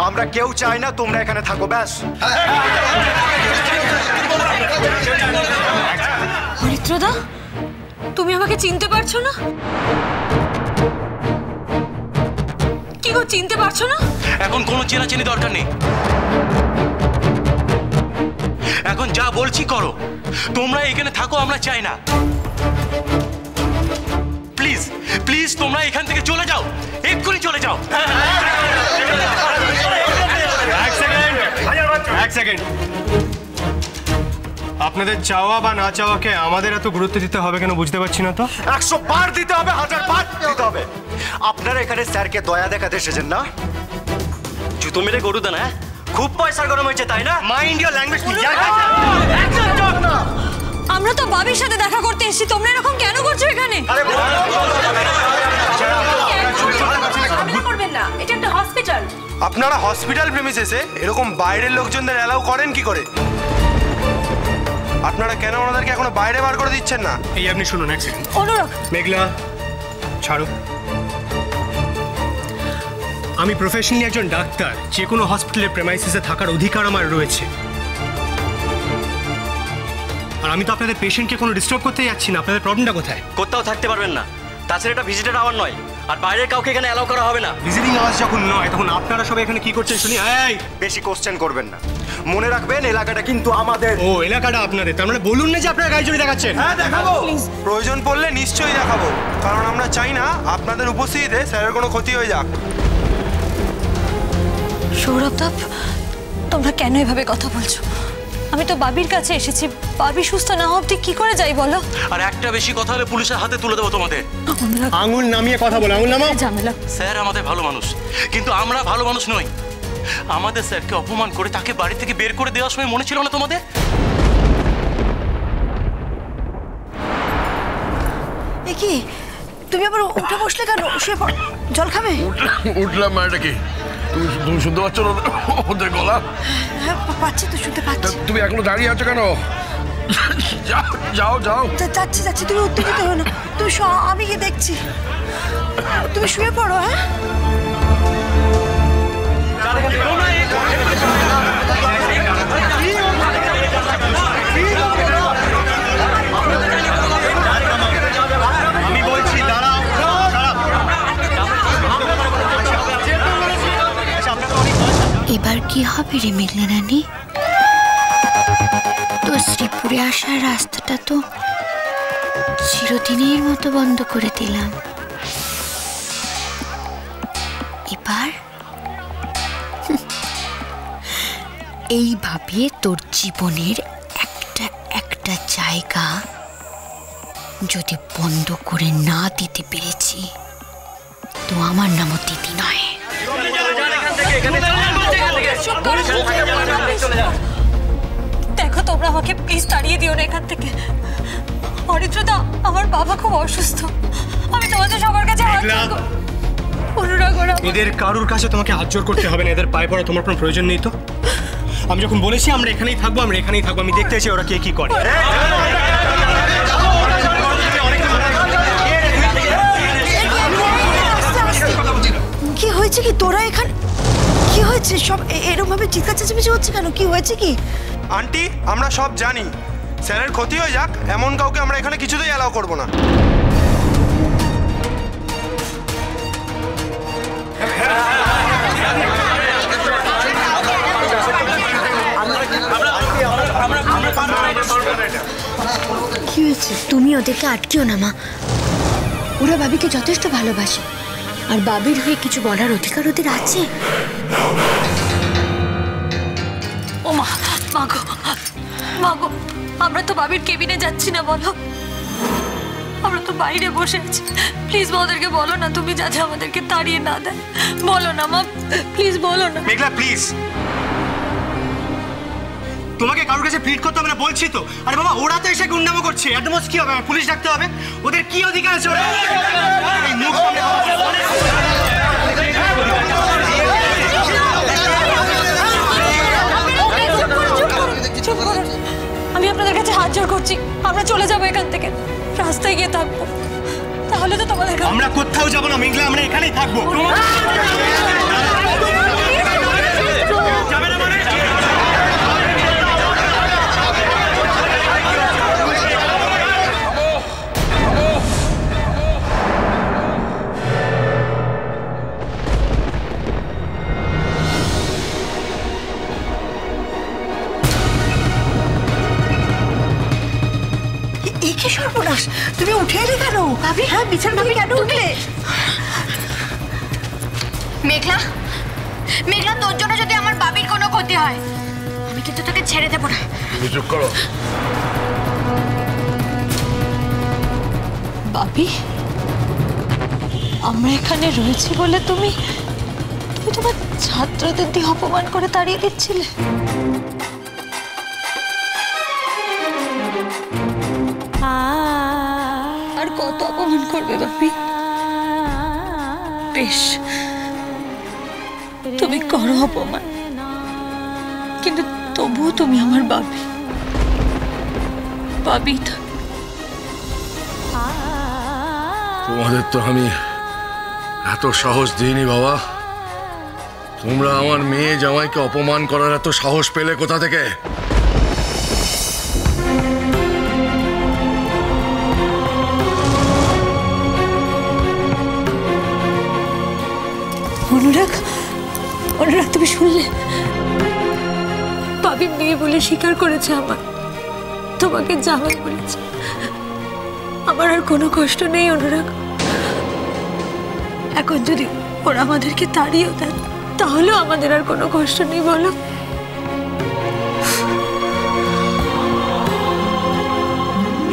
আমরা কেউ চাই না তোমরা এখানে থাকো, ব্যাস। হরিত্রদা, তুমি আমাকে চিনতে পারছো না? কি গো, চিনতে পারছো না? এখন কোনো চেনাচেনি দরকার নেই, এখন যা বলছি করো। তোমরা এখানে থাকো, আমরা চাই না। প্লিজ প্লিজ তোমরা এখান থেকে চলে যাও, এক্ষুনি চলে যাও। এক সেকেন্ড, আপনাদের চাওয়া বা না চাওয়াকে আমাদের এত গুরুত্ব দিতে হবে কেন বুঝতে পারছি না তো। 100 বার দিতে হবে, 1000 বার দিতে হবে। আপনারা এখানে স্যারকে দয়া দেখাতে এসেছেন না? জুতো মেরে গরু দানা, খুব পয়সা গরম হয়েছে তাই না? Mind your language please. আমরা তো বাবির সাথে দেখা করতে এসেছি, তোমরা এরকম কেন করছো এখানে? করবেন না, এটা একটা হসপিটাল। আপনারা হসপিটাল প্রেমিসেসে এরকম বাইরের লোকজনদের অ্যালাউ করেন কি করে? আপনারা কেন ওনাদেরকে এখনো বাইরে বার করে দিচ্ছেন না? এই আপনি শুনুন এক সেকেন্ড। অনুরাগ, মেঘলা ছাড়ো। আমি প্রফেশনালি একজন ডাক্তার, যে কোনো হসপিটালের প্রেমাইসিসে থাকার অধিকার আমার রয়েছে। আর আমি তো আপনাদের পেশেন্টকে কোনো ডিস্টার্ব করতে যাচ্ছি না। আপনাদের প্রবলেমটা কোথায়? কোথাও থাকতে পারবেন না, তাছাড়া এটা ভিজিটার আওয়ার নয়, আর বাইরের কাউকে এখানে অ্যালাউ করা হবে না। ভিজিটিং আওয়ার্স যখন নয় তখন আপনারা সবাই এখানে কি করছেন শুনি? এই বেশি কোশ্চেন করবেন না, মনে রাখবেন এলাকাটা কিন্তু আমাদের। ও, এলাকাটা আপনাদের, তার মানে বলুন না যে আপনারা গাড়ি চড়ে দেখাচ্ছেন। হ্যাঁ দেখাবো, প্রয়োজন পড়লে নিশ্চয়ই দেখাবো, কারণ আমরা চাই না আপনাদের উপস্থিতিতে স্যারের কোনো ক্ষতি হয়ে যাক। সৌরভদা, তোমরা কেন এভাবে কথা বলছো? আমি তো বাবির কাছে এসেছি, বাবি সুস্থ না হওয়া অবধি কি করে যাই বলো? আর একটা বেশি কথা হলে পুলিশের হাতে তুলে দেবো তোমাদের। আঙুল নামিয়ে কথা বলো, আঙুল নামাও। ঝামেলা। স্যার আমাদের ভালো মানুষ, কিন্তু আমরা ভালো মানুষ নই। আমাদের স্যারকে অপমান করে তাকে বাড়ি থেকে বের করে দেওয়ার সময় মনে ছিল না তোমাদের? এ কি, তুমি আবার উঠে বসলে কেন? শুয়ে পড়, জল খাবে? উঠলাম মানে কি? তুমি শুনতে পাচ্ছ না ওদের গলা? হ্যাঁ পাচ্ছি তো, শুনতে পাচ্ছি। তুমি এখনো দাঁড়িয়ে আছো কেন? যাও যাও। যাচ্ছি যাচ্ছি, তুমি উত্তেজিত হো না, তুমি আমি গিয়ে দেখছি। তুমি শুয়ে পড়ো। হ্যাঁ আমি বলছি দাঁড়াও। এবার কি হবে রে মেঘলা রানী? তো শ্রীপুরে আসার রাস্তাটা তো চিরদিনের মতো বন্ধ করে দিলাম। এবার এইভাবে তোর জীবনের একটা একটা জায়গা যদি বন্ধ করে না দিতে পেরেছি তো আমার নামও দিদি নয়। দেখো, তোমরা আমাকে প্লিজ তাড়িয়ে দিও না এখান থেকে। হরিত্রদা, আমার বাবা খুব অসুস্থ, আমি তোমাদের সবার কাছে অনুরাগ। এদের কারুর কাছে তোমাকে হাত জোর করতে হবে না, এদের পায়ে পড়া তোমার কোনো প্রয়োজন নেই তো। আমি যখন বলেছি আমরা এখানেই থাকবো, আমরা এখানেই থাকবো। আমি দেখতে চাই ওরা কে কি করে। কি হয়েছে কি তোরা এখানে? কি হয়েছে? সব এরকম ভাবে চিৎকার চেঁচামেচি হচ্ছে কেন? কি হয়েছে কি? আন্টি, আমরা সব জানি, স্যারের ক্ষতি হয়ে যাক এমন কাউকে আমরা এখানে কিছুতেই অ্যালাউ করবো না। কি হয়েছে? তুমি ওদেরকে আটকেও না মা, ওরা বাবিকে যথেষ্ট ভালোবাসে, আর বাবির হয়ে কিছু বলার অধিকার ওদের আছে। ও মা, মাগো মাগো, আমরা তো বাবির কেবিনে যাচ্ছি না, বলো। আমরা তো বাইরে বসে আছি, প্লিজ মা ওদেরকে বলো না, তুমি যাতে আমাদেরকে তাড়িয়ে না দেয়। বলো না মা, প্লিজ বলো না। মেঘলা প্লিজ, তোমাকে কারোর কাছে প্লিড করতে হবে না বলছি তো। আরে বাবা, ওরা তো এসে গুন্ডামো করছে, এত মোস্ট কি হবে? পুলিশ ডাকতে হবে? ওদের কি অধিকার আছে? ওরা আমি আপনাদের কাছে হাত জোড় করছি, আমরা চলে যাবো এখান থেকে, রাস্তায় গিয়ে থাকবো, তাহলে তো তোমাদের। আমরা কোথাও যাবো না মেঘলা, আমরা এখানেই থাকবো। সর্বনাশ, তুমি উঠে এলে কেন? হ্যাঁ, বিছানা থেকে কেন উঠলে? মেঘলা, মেঘলা, তোর জন্য যদি আমার বাবির কোনো ক্ষতি হয় আমি কিন্তু তোকে ছেড়ে দেবো না। তুমি চুপ করো। বাবি, আমরা এখানে রয়েছি বলে তুমি তোমার ছাত্রদের দিয়ে অপমান করে তাড়িয়ে দিচ্ছিলে? আর কত অপমান করবে বাপি? বেশ, তুমি করো অপমান, কিন্তু তবুও তুমি আমার বাবি। বাবি থাকবে। তোমাদের তো আমি এত সাহস দিইনি বাবা। তোমরা আমার মেয়ে জামাইকে অপমান করার এত সাহস পেলে কোথা থেকে? অনুরাগ, অনুরাগ, তুমি শুনলে? বাবি মেয়ে বলে স্বীকার করেছে আমার, তোমাকে জামাই বলেছে। আমার আর কোনো কষ্ট নেই অনুরাগ। এখন যদি ওরা আমাদেরকে তাড়িয়েও দেন তাহলেও আমাদের আর কোনো কষ্ট নেই, বলো?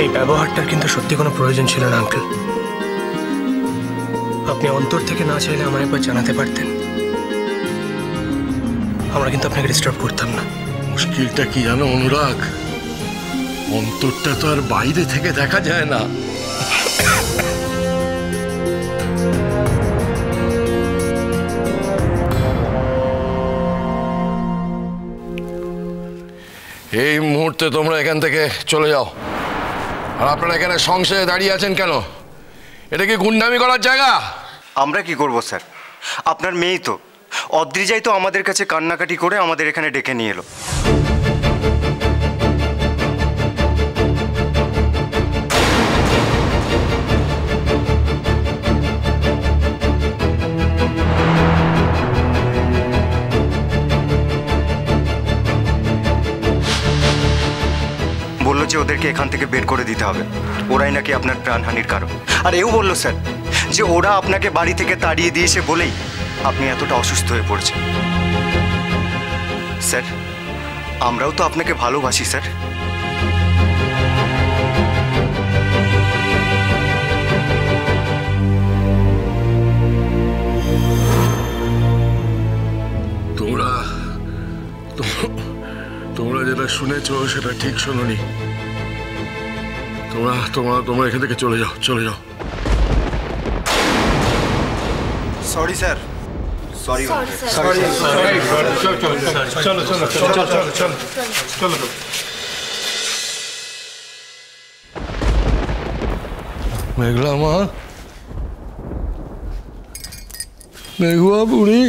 এই ব্যবহারটার কিন্তু সত্যি কোনো প্রয়োজন ছিল না আঙ্কেল। আপনি অন্তর থেকে না চাইলে আমায় একবার জানাতে পারতেন, আমরা কিন্তু আপনাকে ডিস্টার্ব করতাম না। মুশকিলটা কি জানো অনুরাগ, অন্তরটা তো আর বাইরে থেকে দেখা যায় না। এই মুহূর্তে তোমরা এখান থেকে চলে যাও। আর আপনারা এখানে সংশয়ে দাঁড়িয়ে আছেন কেন? এটা কি গুন্ডামি করার জায়গা? আমরা কি করব স্যার? আপনার মেয়েই তো, অদ্রিজাই তো আমাদের কাছে কান্নাকাটি করে আমাদের এখানে ডেকে নিয়ে এলো। বললো যে ওদেরকে এখান থেকে বের করে দিতে হবে, ওরাই নাকি আপনার প্রাণহানির কারণ। আর এও বললো স্যার যে ওরা আপনাকে বাড়ি থেকে তাড়িয়ে দিয়েছে বলেই আপনি এতটা অসুস্থ হয়ে পড়ছেন। স্যার, আমরাও তো আপনাকে ভালোবাসি স্যার। তোমরা যেটা শুনেছো সেটা ঠিক শোনোনি। তোমরা এখান থেকে চলে যাও, চলে যাও। Sorry sir. সরি চলো। মেঘলা মা, মেঘুয়া বুড়ি,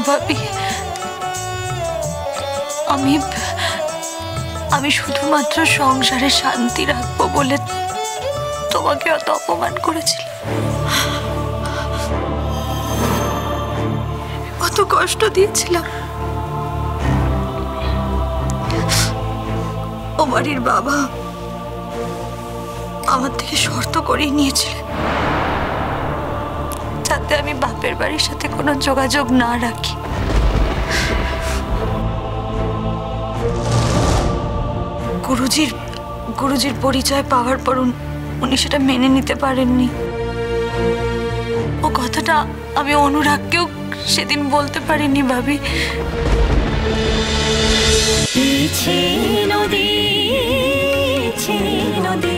ভাবি, আমি শুধুমাত্র সংসারে শান্তি রাখবো বলে তোমাকে অত অপমান করেছিলাম, কত কষ্ট দিয়েছিলাম। ও বাড়ির বাবা আমার থেকে শর্ত করিয়ে নিয়েছিলেন যাতে আমি বাপের বাড়ির সাথে কোনো যোগাযোগ না রাখি। গুরুজির পরিচয় পাওয়ার পর উনি সেটা মেনে নিতে পারেননি। ও কথাটা আমি অনুরাগকেও সেদিন বলতে পারিনি ভাবি। নদী